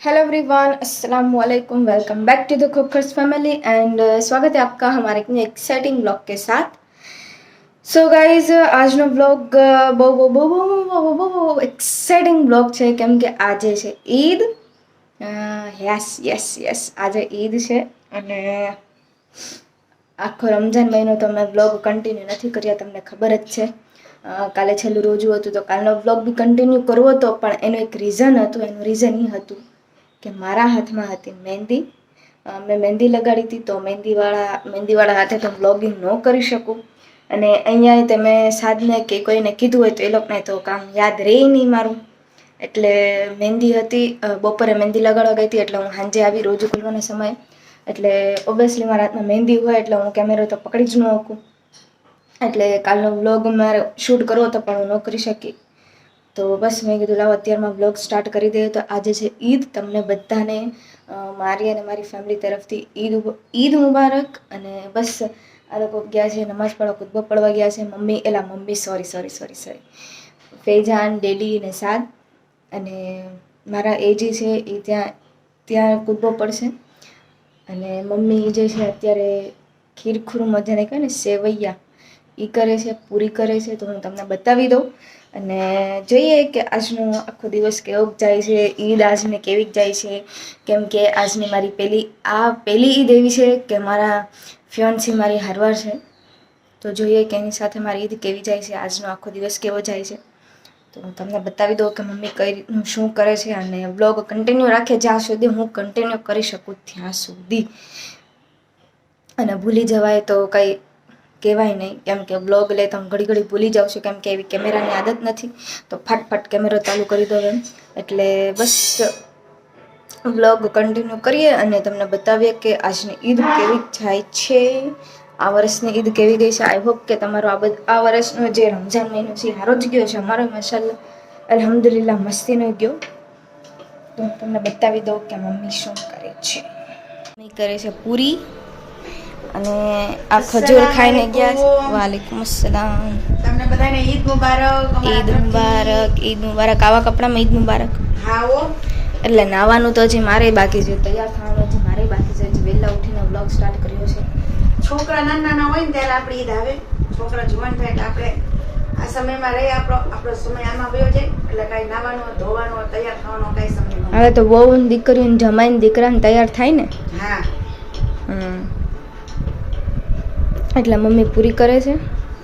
Hello everyone, अस्सलाम वालेकुम। Welcome back to the cookers family and स्वागत है आपका हमारे एक एक्साइटिंग ब्लॉग के साथ। सो गाइज, આજનો બ્લોગ બહુ બહુ બહુ બહુ બહુ બહુ બહુ એક્સાઇટિંગ બ્લોગ છે કેમ કે આજે છે ઈદ। યસ યસ યસ, આજે ઈદ છે અને આખો રમઝાન મહિનો તો મેં બ્લોગ કન્ટિન્યુ નથી કર્યા, તમને ખબર જ છે। કાલે છેલ્લું રોજું હતું તો કાલનો બ્લોગ બી કન્ટિન્યુ કરવો હતો, પણ એનું એક રીઝન હતું। એનું રીઝન એ હતું કે મારા હાથમાં હતી મહેંદી। મેં મહેંદી લગાડી હતી તો મહેંદીવાળા હાથે તો બ્લોગિંગ ન કરી શકું। અને અહીંયા તે મેં સાધને કે કોઈને કીધું હોય તો એ લોકોને તો કામ યાદ રહે નહીં મારું। એટલે મહેંદી હતી, બપોરે મહેંદી લગાડવા ગઈ હતી એટલે હું સાંજે આવી રોજુ ખુલવાના સમયે। એટલે ઓબ્વિયસલી મારા હાથમાં મહેંદી હોય એટલે હું કેમેરો તો પકડી જ ન શકું। એટલે કાલનો વ્લોગ મારે શૂટ કરવો હતો પણ હું ન કરી શકી। તો બસ મેં કીધું લાવો અત્યારમાં બ્લોગ સ્ટાર્ટ કરી દઈએ। તો આજે છે ઈદ, તમને બધાને મારી અને મારી ફેમિલી તરફથી ઈદ મુબારક। અને બસ આ લોકો ગયા છે નમાઝ પઢવા, ખુતબો પડવા ગયા છે। મમ્મી સોરી ફૈજાન, ડેડી ને સાદ અને મારા એજી છે એ ત્યાં ખુતબો પડશે। અને મમ્મી જે છે અત્યારે ખીરખુરું મજાને કહે ને સેવૈયા એ કરે છે, પૂરી કરે છે, તો હું તમને બતાવી દઉં અને જોઈએ કે આજનો આખો દિવસ કેવો જાય છે, ઈદ આજને કેવી જાય છે। કેમ કે આજની મારી પહેલી ઈદ એવી છે કે મારા ફિયોન્સી મારી હારવાર છે। તો જોઈએ કે એની સાથે મારી ઈદ કેવી જાય છે, આજનો આખો દિવસ કેવો જાય છે। તો હું તમને બતાવી દઉં કે મમ્મી કઈ રીતનું શું કરે છે અને બ્લોગ કન્ટિન્યુ રાખે જ્યાં સુધી હું કન્ટિન્યુ કરી શકું ત્યાં સુધી। અને ભૂલી જવાય તો કંઈ કહેવાય નહીં, કેમ કે બ્લોગ લે તો હું ઘડી ભૂલી જાઉં છું, કેમ કે એવી કેમેરાની આદત નથી। તો ફાટફાટ કેમેરો ચાલુ કરી દો એમ। એટલે બસ બ્લોગ કન્ટિન્યુ કરીએ અને તમને બતાવીએ કે આજની ઈદ કેવી જાય છે, આ વર્ષની ઈદ કેવી ગઈ છે। આઈ હોપ કે તમારો આ વર્ષનો જે રમઝાન મહિનો છે સારો જ ગયો છે। અમારો માશાલ્લાહ અલ્હમ્દુલિલ્લાહ મસ્તીનો ગયો। તો હું તમને બતાવી દઉં કે મમ્મી શું કરે છે। મમ્મી કરે છે પૂરી અને આ ખજૂર ખાઈને ગયા છે। વાલેકુમ અસલામ, તમને બધાને ઈદ મુબારક। ઈદ મુબારક, ઈદ મુબારક। આવા કપડામાં ઈદ મુબારક। હા ઓ, એટલે નાવાનું તો હજી મારે બાકી છે, તૈયાર થવાનું હજી મારે બાકી છે। હજી વહેલા ઉઠીને બ્લોગ સ્ટાર્ટ કર્યો છે। છોકરા નાના હોય ને ત્યારે આપણી ઈદ આવે, છોકરા જુવાન થાય એટલે આપણે આ સમયમાં રહી, આપણો સમય આમાં વયો જાય એટલે કાંઈ નાવાનો, ધોવાનો, તૈયાર થવાનો કાંઈ સમય ન હવે તો બહુ દીકરીઓને જમાઈને દીકરાને તૈયાર થાય ને। હા, એટલે મમ્મી પૂરી કરે છે।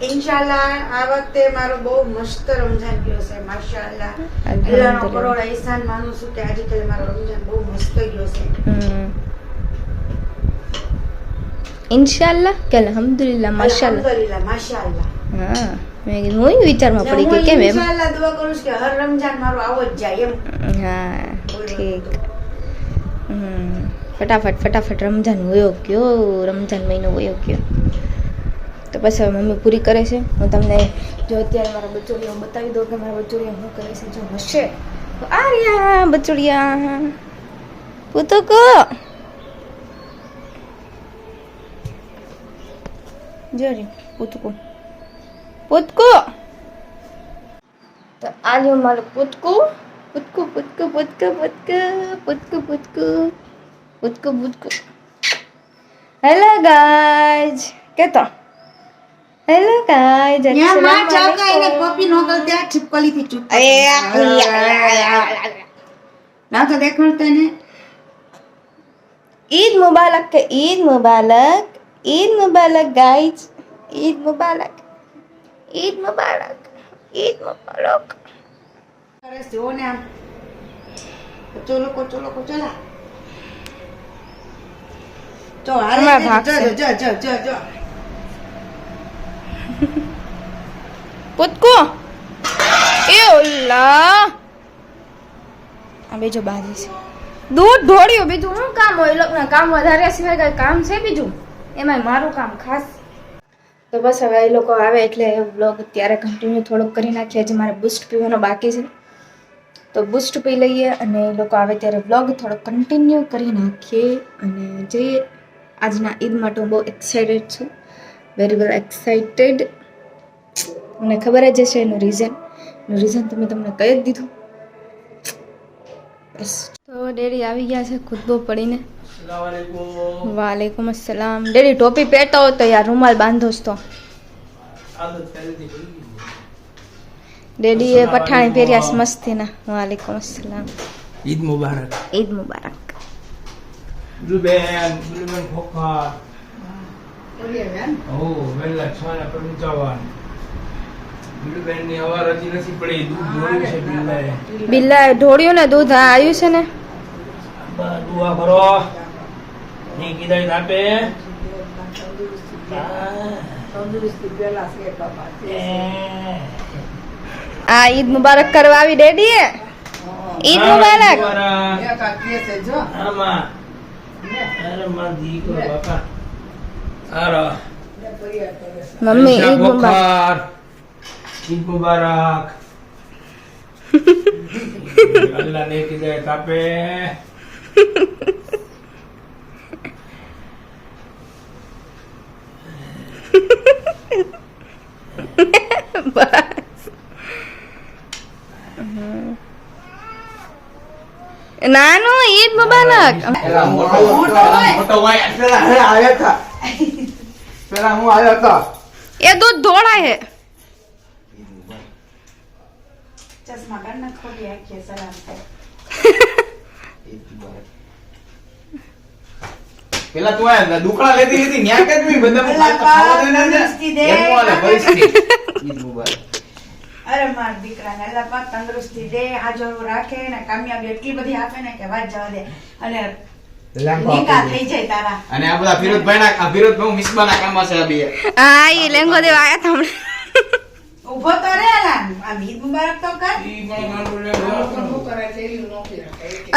ઇન્શાલ્લાહ આ વખતે મારો બહુ મસ્ત રમઝાન ગયો છે માશાઅલ્લાહ। અલ્લાહનો કરોડ એહસાન માનું છું કે આજે કાલે મારો રમઝાન બહુ મસ્ત ગયો છે। ઇન્શાલ્લાહ કે અલ્હમ્દુલિલ્લાહ માશાઅલ્લાહ? અલ્હમ્દુલિલ્લાહ માશાઅલ્લાહ। હા, મેં કીધું હું વિચારમાં પડી ગઈ કેમ એમ। ઇન્શાઅલ્લાહ દુઆ કરું છું કે હર રમઝાન મારો આવો જ જાય એમ। હા ઠીક। ફટાફટ રમઝાન વયો ગયો, રમઝાન મહિનો વયો ગયો। તો બસ હવે મમ્મી પૂરી કરે છે। હું તમને જો અત્યારે મારા બચોડિયા બતાવી દઉં કે મારા બચોડિયા શું કરે છે। જો હશે તો આ રહ્યા બચોડિયા, પુતુકો જો રે પુતુકો તો આ જો મારું પૂતકું। હેલો ગાઈઝ, કેતો હેલો ગાઈઝ, ન્યા માં ચાકા એને કોપી નો કર ત્યાં છીપકલી થી ચૂપ ના તો દેખાડતા ને। ईद मुबारक के ईद मुबारक गाइज, ईद मुबारक। અરે જો ને આમ ચલો ચલા તો હાલે જો પુતકો એ ઓલા આ બીજો બાજી છે, દૂધ ઢોળ્યું, બીજું શું કામ હોય? એ લોકોના કામ વધારે સિવાય કઈ કામ છે બીજું? એમાં મારું કામ ખાસ। તો બસ હવે એ લોકો આવે એટલે વ્લોગ ત્યારે કન્ટિન્યુ થોડોક કરી નાખીએ। હજી મારે બૂસ્ટ પીવાનો બાકી છે તો બૂસ્ટ પી લઈએ અને એ લોકો આવે ત્યારે વ્લોગ થોડોક કન્ટિન્યુ કરી નાખીએ। અને જઈએ આજના ઈદ માટે હું બહુ એક્સાઇટેડ છું, વેરી વેલ એક્સાઇટેડ। મને ખબર જ હશે એનું રીઝન તો મેં તમને કહી જ દીધું। બસ તો ડેડી આવી ગયા છે ખુદબો પડીને. વાલેકુમ અસલામ. ડેડી ટોપી પહેરતા હો તો યાર રૂમાલ બાંધો તો. ડેડી એ પઠાણી પહેર્યા મસ્તીના. વાલેકુમ અસલામ. ઈદ મુબારક. ઈદ મુબારક. બુલુબેન ખોખા. ઓ વેલા છાના પર ઊંચાવાન. બુલુબેન ની અવાર હજી નથી પડી. દૂધ ઢોળ્યું છે બિલ્લાએ. બિલ્લાએ ઢોળ્યું ને દૂધ આવ્યું છે ને. દુઆ કરો. ની કીધા આપે. આ ઈદ મુબારક કરવા આવી ડેડી એ. ઈદ મુબારક. આમાં અરે માં દીકરો બાપા. આરા મમ્મી ઈદ મુબારક. ઈદ મુબારક. અલ્લાહ ને કીધા આપે. બસ નાનું ઈદ મુબારક. એ દૂધ ધોળા હે. ચશ્મા કાઢ નાખ, ખોટી આંખે સલામ થાય. પેલા તું આ દુખડા લેતી હતી ન્યા કે તું બધા અલ્લાહ પાક તંદુરસ્તી દે. ઈદ મુબારક. અરે માર દીકરાને અલ્લાહ પાક તંદુરસ્તી દે, હાજર રાખે ને કામયાબી એટલી બધી આપે ને કે વાત જવા દે. અને નિકાહ થઈ જાય તારા. અને આ બધા ફિરોજભાઈ ના આ ફિરોજભાઈ મિસબાના કામમાં છે આ બે. હા એ લેંગો દેવા આયા હતા હમણાં. ઊભો તો રે અલા, આ ઈદ મુબારક તો કર.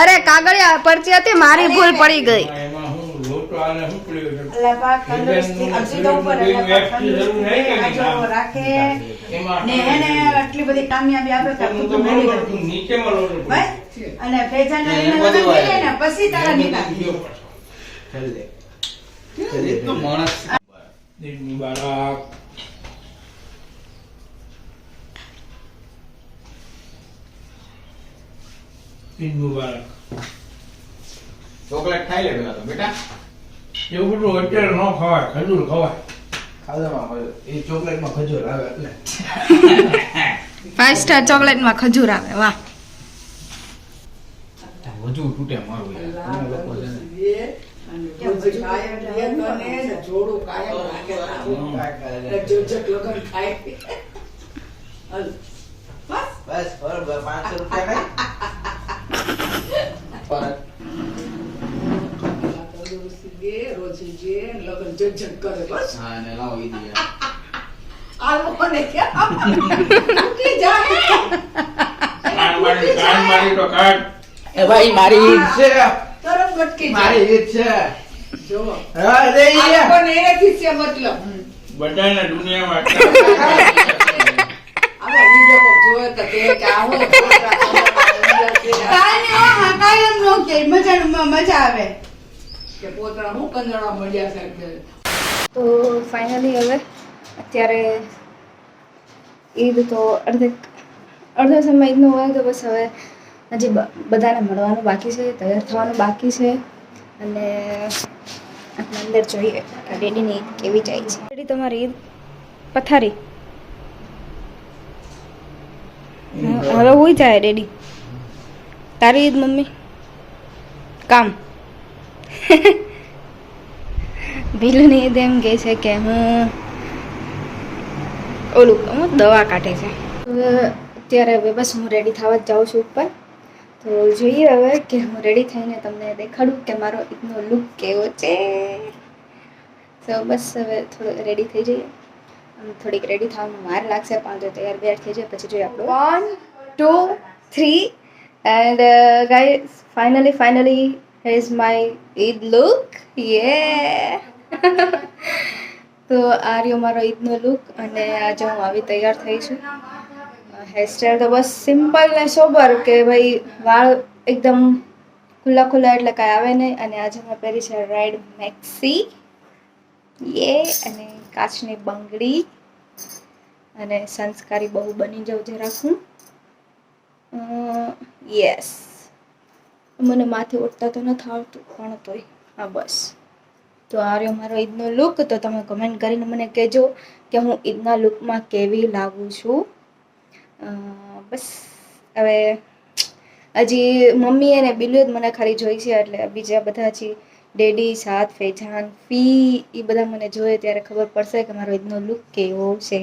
અરે કાગળિયા પરચી હતી મારી ભૂલ પડી ગઈ. એમાં હું લોટો આને હું પડ્યો છે. અલ્લાહ પાક તંદુરસ્તી અરજી તો ઉપર અલ્લાહ પાક તંદુરસ્તી દે, હાજર રાખે ને એને એટલી બધી કામયાબી આપે કે તું તો મેળી કરી. નીચેમાં લોટો બસ અને ફેજાને લઈને લગ્ન થઈ જાય ને પછી તારા નિકાહ થઈ જાય. છેલ્લે તો માણસ ઈદ મુબારક. ઈદ મુબારક. ચોકલેટ ખાઈ લે પેલા તો બેટા. એવું બધું અત્યારે ન ખવાય, ખજૂર ખવાય. ખાવામાં હોય એ ચોકલેટમાં ખજૂર આવે એટલે 5 સ્ટાર ચોકલેટમાં ખજૂર આવે. વાહ. વધુ તૂટે મારું યાર. તમે લોકો છે ને બસ બરોબર 500 રૂપિયા ખાઈ હા ને લાવો ઈ દે કાન મારી તો કાઢ. એ ભાઈ મારી ઈદ છે તરત ભટકી મારી ઈદ છે જો હા દે ઈ બધાને દુનિયામાં મજા આવે. તો ફાઇનલી હવે અત્યારે ઈદ તો અડધો સમય ઈદનો હોય તો બસ હવે હજી બધાને મળવાનું બાકી છે, તૈયાર થવાનું બાકી છે. અને આપણે અંદર જોઈએ કે ડેડીની ઈદ કેવી જાય છે. ડેડી તમારી ઈદ પથારી હવે હોય જાય ડેડી. તારી ઈદ મમ્મી કામ. ભીલુની ઈદ એમ કહે છે કે હું દવા કાઢે છે. અત્યારે હવે બસ હું રેડી થવા જ જાઉં છું ઉપર. તો જોઈએ હવે કે હું રેડી થઈને તમને દેખાડું કે મારો ઈદનો લુક કેવો છે. તો બસ હવે થોડું રેડી થઈ જઈએ. થોડીક રેડી થવામાં વાર લાગશે પણ જો તૈયાર બેર થઈ જાય પછી જોઈએ આપણે 1 2 3 and guys finally here is my Eid look. Yeah. તો આ રહ્યો મારો ઈદનો લુક અને આજે હું આવી તૈયાર થઈ છું. હેરસ્ટાઈલ તો બસ સિમ્પલ ને સોબર કે ભાઈ વાળ એકદમ ખુલ્લા એટલે કાંઈ આવે નહીં. અને આજે મેં પહેરી છે રેડ મેક્સી અને કાચની બંગડી અને સંસ્કારી બહુ બની જાઉં જરાક હું. યસ મને માથે ઓઢતા તો નથી આવતું પણ તોય હા બસ. તો આ રહ્યો મારો ઈદનો લુક. તો તમે કમેન્ટ કરીને મને કહેજો કે હું ઈદના લુકમાં કેવી લાગું છું. બસ હવે હજી મમ્મી અને બિલ્લુ જ મને ખાલી જોઈ છે, એટલે બીજા બધા હજી ડેડી, સાથ, ફેજાન, ફી એ બધા મને જોઈએ ત્યારે ખબર પડશે કે મારો ઈદનો લુક કેવો છે.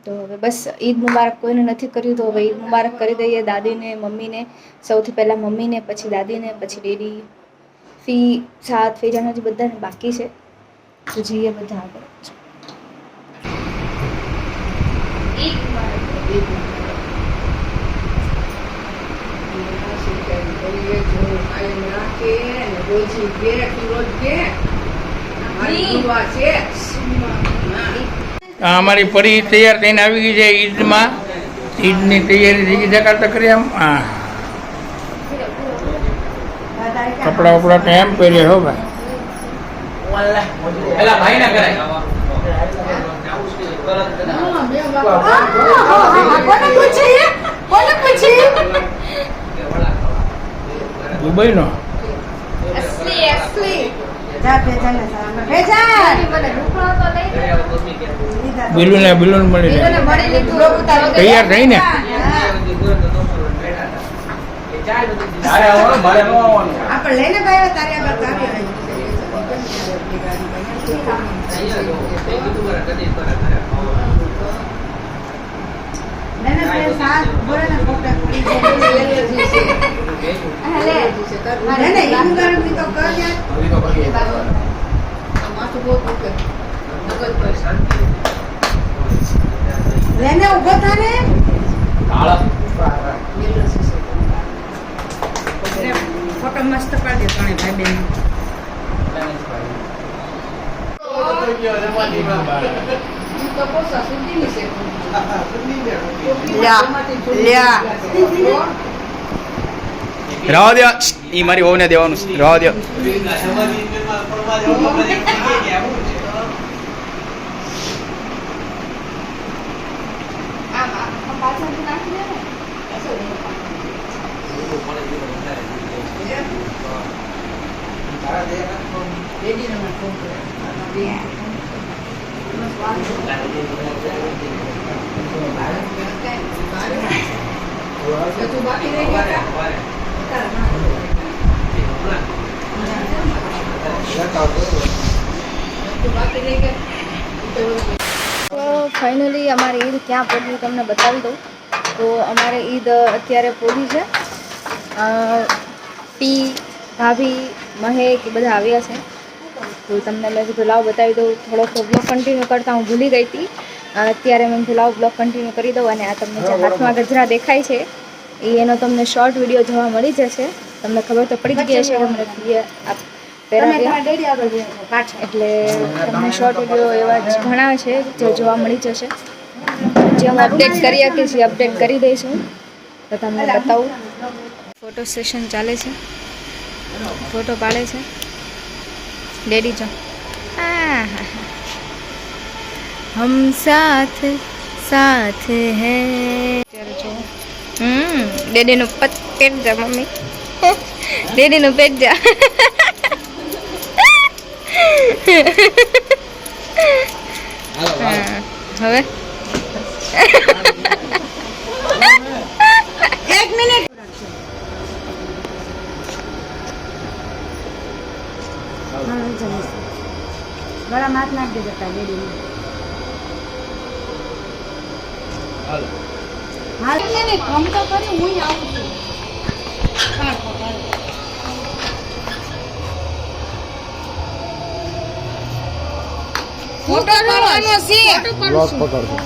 તો હવે બસ ઈદ મુબારક કોઈને નથી કર્યું તો હવે ઈદ મુબારક કરી દઈએ દાદીને, મમ્મીને. સૌથી પહેલાં મમ્મીને, પછી દાદીને, પછી ડેડી, ફી, સાથ, ફેજાન હજી બધાને બાકી છે. તો જઈએ બધા આગળ. ઈદ મુબારક. અમારી પરી તૈયાર થઈને આવી ગઈ છે ઈદમાં. ઈદની તૈયારી થઈ ગઈ દેખાડતા કરી આમ. હા, કપડા વપડા તો એમ પહેરે હો ભાઈ. પેલા ભાઈ ના કરાય દુબઈ નો બિલુન મળી જાય. તૈયાર થઈ ને તારે આવવાનું મારે ન આવવાનું. આપણે લઈને ભાઈ તારે આગળ લેને ઉભો થાને ફોટો મસ્ત પાડી દે ત્રણે ભાઈ બેન. રવા દે ઈ મારી વહુને દેવાનું છે. રવા દે. તો ફાઇનલી અમારી ઈદ ક્યાં પહોંચી તમને બતાવી દઉં. તો અમારે ઈદ અત્યારે પહોંચી છે. પી, ભાભી, મહેક એ બધા આવ્યા છે. તો તમને મેં કીધું લાવ બતાવી દઉં. થોડોક બ્લોગ કન્ટિન્યુ કરતાં હું ભૂલી ગઈ હતી. અત્યારે મેં કીધું લાવ બ્લોગ કન્ટિન્યુ કરી દઉં. અને આ તમને જે હાથમાં ગજરા દેખાય છે એનો તમને શોર્ટ વિડીયો જોવા મળી જશે. તમને ખબર તો પડી જ ગઈ હશે કે મને પહેરાવ્યા, એટલે તમને શોર્ટ વિડીયો એવા જ ઘણા છે જે જોવા મળી જશે. જે હું અપડેટ કરી શકીશ એ અપડેટ કરી દઈશું. તો તમને બતાવું. ફોટો સેશન ચાલે છે, ફોટો પાડે છે ડેડી. જો હમ સાથ સાથ હે. અત્યારે જો ડેડીનું પેટ જા મમ્મી, ડેડીનું પેટ જા. હવે એક મિનિટ ગળા હાથ નાખી દેતા ડેડી હાલ ને કમ તો કરી હું આવું છું. ફોટો પાડવાનો છે. બ્લોગ પકડજો.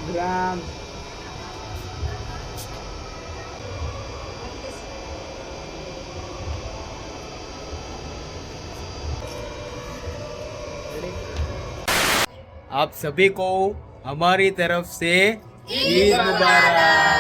ગ્રામ आप सभी को हमारी तरफ से ईद मुबारक।